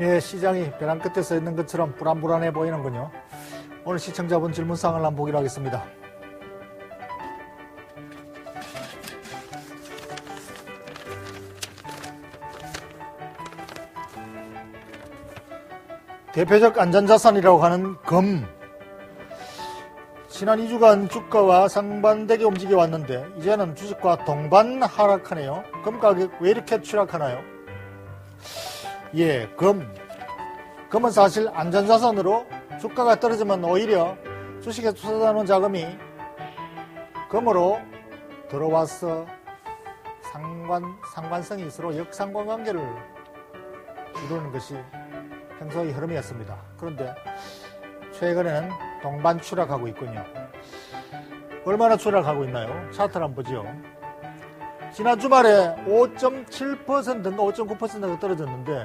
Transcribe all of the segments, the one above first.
예, 시장이 벼랑 끝에 서 있는 것처럼 불안불안해 보이는군요. 오늘 시청자분 질문사항을 한번 보기로 하겠습니다. 대표적 안전자산이라고 하는 금. 지난 2주간 주가와 상반되게 움직여 왔는데 이제는 주식과 동반 하락하네요. 금 가격 왜 이렇게 추락하나요? 예, 금은 사실 안전자산으로 주가가 떨어지면 오히려 주식에 투자하는 자금이 금으로 들어와서 상관성이 서로 역상관관계를 이루는 것이 평소의 흐름이었습니다. 그런데 최근에는 동반 추락하고 있군요. 얼마나 추락하고 있나요? 차트를 한번 보죠. 지난 주말에 5.7%인가 5.9%가 떨어졌는데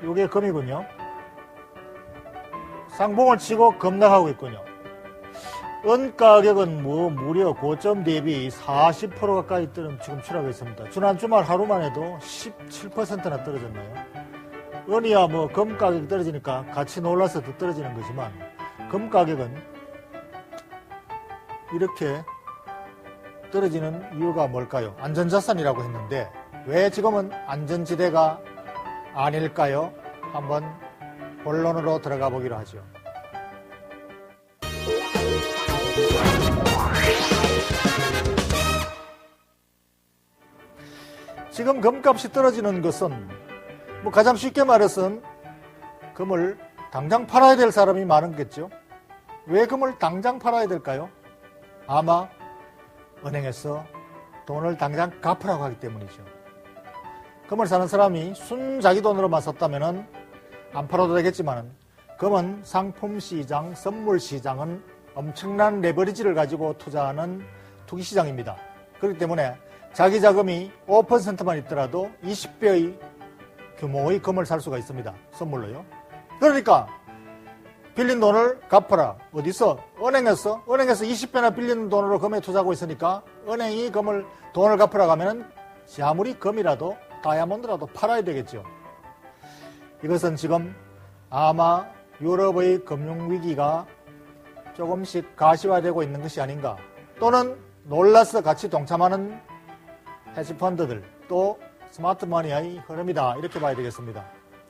이게 금이군요. 상봉을 치고 급락하고 있군요. 은 가격은 무려 고점 대비 40% 가까이 지금 추락했습니다. 지난 주말 하루만 해도 17%나 떨어졌나요? 은이야 금 가격이 떨어지니까 같이 놀라서 더 떨어지는 거지만 금 가격은 이렇게 떨어지는 이유가 뭘까요? 안전자산이라고 했는데 왜 지금은 안전지대가 아닐까요? 한번 본론으로 들어가 보기로 하죠. 지금 금값이 떨어지는 것은 가장 쉽게 말해서는 금을 당장 팔아야 될 사람이 많은겠죠. 왜 금을 당장 팔아야 될까요? 아마 은행에서 돈을 당장 갚으라고 하기 때문이죠. 금을 사는 사람이 순 자기 돈으로만 샀다면 안 팔아도 되겠지만 금은 상품시장, 선물시장은 엄청난 레버리지를 가지고 투자하는 투기시장입니다. 그렇기 때문에 자기 자금이 5%만 있더라도 20배의 규모의 금을 살 수가 있습니다. 선물로요. 그러니까 빌린 돈을 갚아라. 어디서? 은행에서 20배나 빌리는 돈으로 금에 투자하고 있으니까 은행이 돈을 갚으라고 하면 아무리 금이라도 다이아몬드라도 팔아야 되겠죠. 이것은 지금 아마 유럽의 금융위기가 조금씩 가시화되고 있는 것이 아닌가. 또는 놀라서 같이 동참하는 헤지펀드들 또 스마트머니의 흐름이다. 이렇게 봐야 되겠습니다.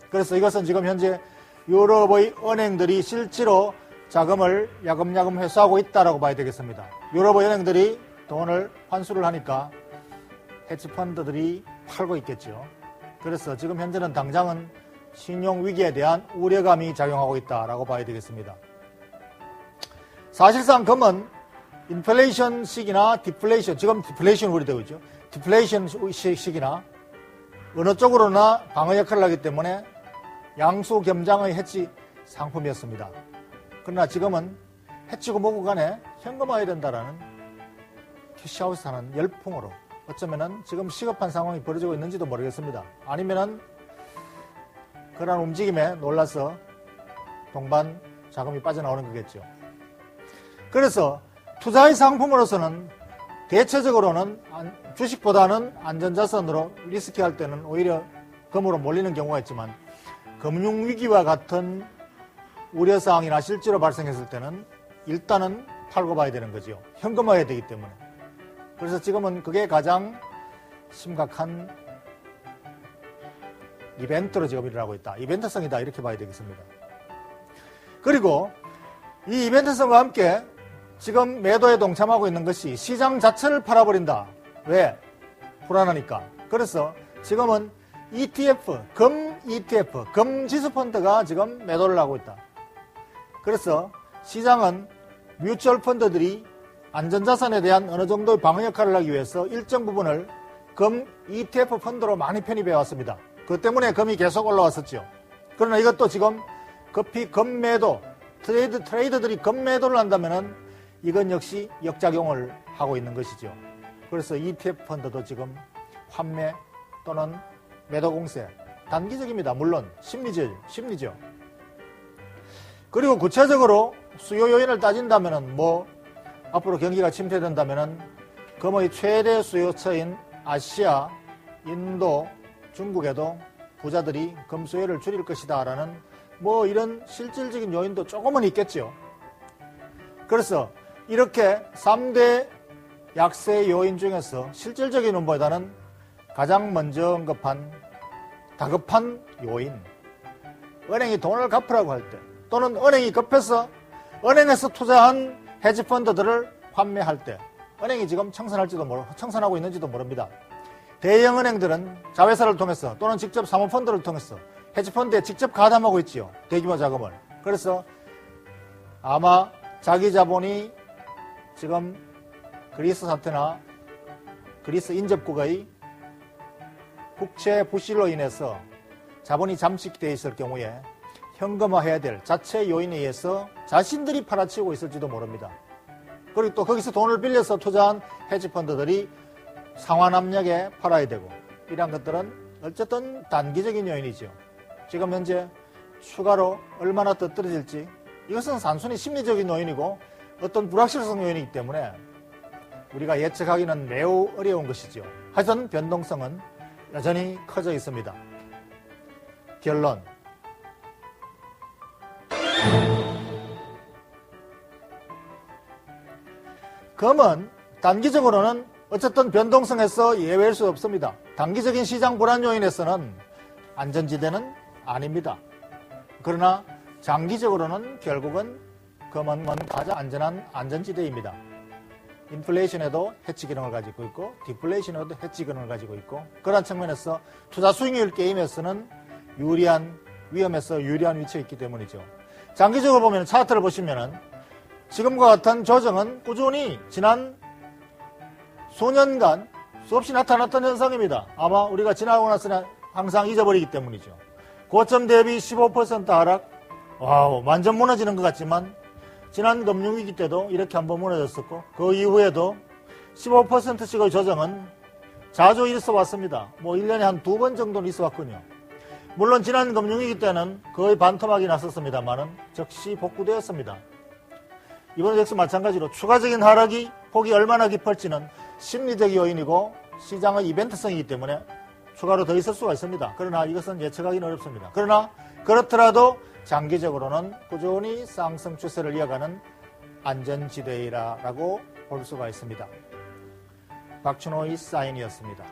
그래서 이것은 지금 현재 유럽의 은행들이 실제로 자금을 야금야금 회수하고 있다고 봐야 되겠습니다. 유럽의 은행들이 돈을 환수를 하니까 헤지펀드들이 팔고 있겠죠. 그래서 지금 현재는 당장은 신용위기에 대한 우려감이 작용하고 있다고 봐야 되겠습니다. 사실상 금은 인플레이션 시기나 디플레이션, 지금 디플레이션 우리 되고 있죠. 디플레이션 시기나 어느 쪽으로나 방어 역할을 하기 때문에 양수 겸장의 해치 상품이었습니다. 그러나 지금은 해치고 뭐고 간에 현금화해야 된다라는 캐시아웃하는 열풍으로 어쩌면은 지금 시급한 상황이 벌어지고 있는지도 모르겠습니다. 아니면은 그런 움직임에 놀라서 동반 자금이 빠져나오는 거겠죠. 그래서 투자의 상품으로서는 대체적으로는 주식보다는 안전자산으로 리스키할 때는 오히려 금으로 몰리는 경우가 있지만 금융위기와 같은 우려사항이나 실제로 발생했을 때는 일단은 팔고 봐야 되는 거죠. 현금화해야 되기 때문에. 그래서 지금은 그게 가장 심각한 이벤트로 지금 일어나고 있다. 이벤트성이다. 이렇게 봐야 되겠습니다. 그리고 이 이벤트성과 함께 지금 매도에 동참하고 있는 것이 시장 자체를 팔아버린다. 왜? 불안하니까. 그래서 지금은 ETF, 금 지수펀드가 지금 매도를 하고 있다. 그래서 시장은 뮤추얼 펀드들이 안전자산에 대한 어느 정도의 방어 역할을 하기 위해서 일정 부분을 금 ETF 펀드로 많이 편입해 왔습니다. 그 때문에 금이 계속 올라왔었죠. 그러나 이것도 지금 급히 금매도, 트레이더들이 금매도를 한다면은 이건 역시 역작용을 하고 있는 것이죠. 그래서 ETF 펀드도 지금 환매 또는 매도 공세, 단기적입니다. 물론 심리죠. 그리고 구체적으로 수요 요인을 따진다면은 앞으로 경기가 침체된다면은 금의 최대 수요처인 아시아, 인도, 중국에도 부자들이 검수해를 줄일 것이다 라는 뭐 이런 실질적인 요인도 조금은 있겠죠. 그래서 이렇게 3대 약세 요인 중에서 실질적인 요인보다는 가장 먼저 언급한 다급한 요인, 은행이 돈을 갚으라고 할 때, 또는 은행이 급해서 은행에서 투자한 헤지펀드들을 환매할 때, 은행이 지금 청산하고 있는지도 모릅니다. 대형 은행들은 자회사를 통해서 또는 직접 사모펀드를 통해서 헤지펀드에 직접 가담하고 있지요. 대규모 자금을. 그래서 아마 자기 자본이 지금 그리스 사태나 그리스 인접국의 국채 부실로 인해서 자본이 잠식되어 있을 경우에 현금화해야 될 자체 요인에 의해서 자신들이 팔아치우고 있을지도 모릅니다. 그리고 또 거기서 돈을 빌려서 투자한 헤지펀드들이 상환 압력에 팔아야 되고, 이러한 것들은 어쨌든 단기적인 요인이죠. 지금 현재 추가로 얼마나 더 떨어질지, 이것은 단순히 심리적인 요인이고 어떤 불확실성 요인이기 때문에 우리가 예측하기는 매우 어려운 것이죠. 하여튼 변동성은 여전히 커져 있습니다. 결론. 금은 단기적으로는 어쨌든 변동성에서 예외일 수 없습니다. 단기적인 시장 불안 요인에서는 안전지대는 아닙니다. 그러나 장기적으로는 결국은 금은 가장 안전한 안전지대입니다. 인플레이션에도 해치 기능을 가지고 있고 디플레이션에도 해치 기능을 가지고 있고, 그런 측면에서 투자 수익률 게임에서는 위험에서 유리한 위치에 있기 때문이죠. 장기적으로 보면 차트를 보시면은 지금과 같은 조정은 꾸준히 지난 수년간 수없이 나타났던 현상입니다. 아마 우리가 지나고 나서는 항상 잊어버리기 때문이죠. 고점 대비 15% 하락, 와우, 완전 무너지는 것 같지만 지난 금융위기 때도 이렇게 한번 무너졌었고, 그 이후에도 15%씩의 조정은 자주 있어 왔습니다. 뭐 1년에 한 2번 정도는 있어 왔군요. 물론 지난 금융위기 때는 거의 반토막이 났었습니다만은 즉시 복구되었습니다. 이번 역시 마찬가지로 추가적인 하락이 폭이 얼마나 깊을지는 심리적 요인이고 시장의 이벤트성이기 때문에 추가로 더 있을 수가 있습니다. 그러나 이것은 예측하기는 어렵습니다. 그러나 그렇더라도 장기적으로는 꾸준히 상승 추세를 이어가는 안전지대라고 볼 수가 있습니다. 박춘호의 사인이었습니다.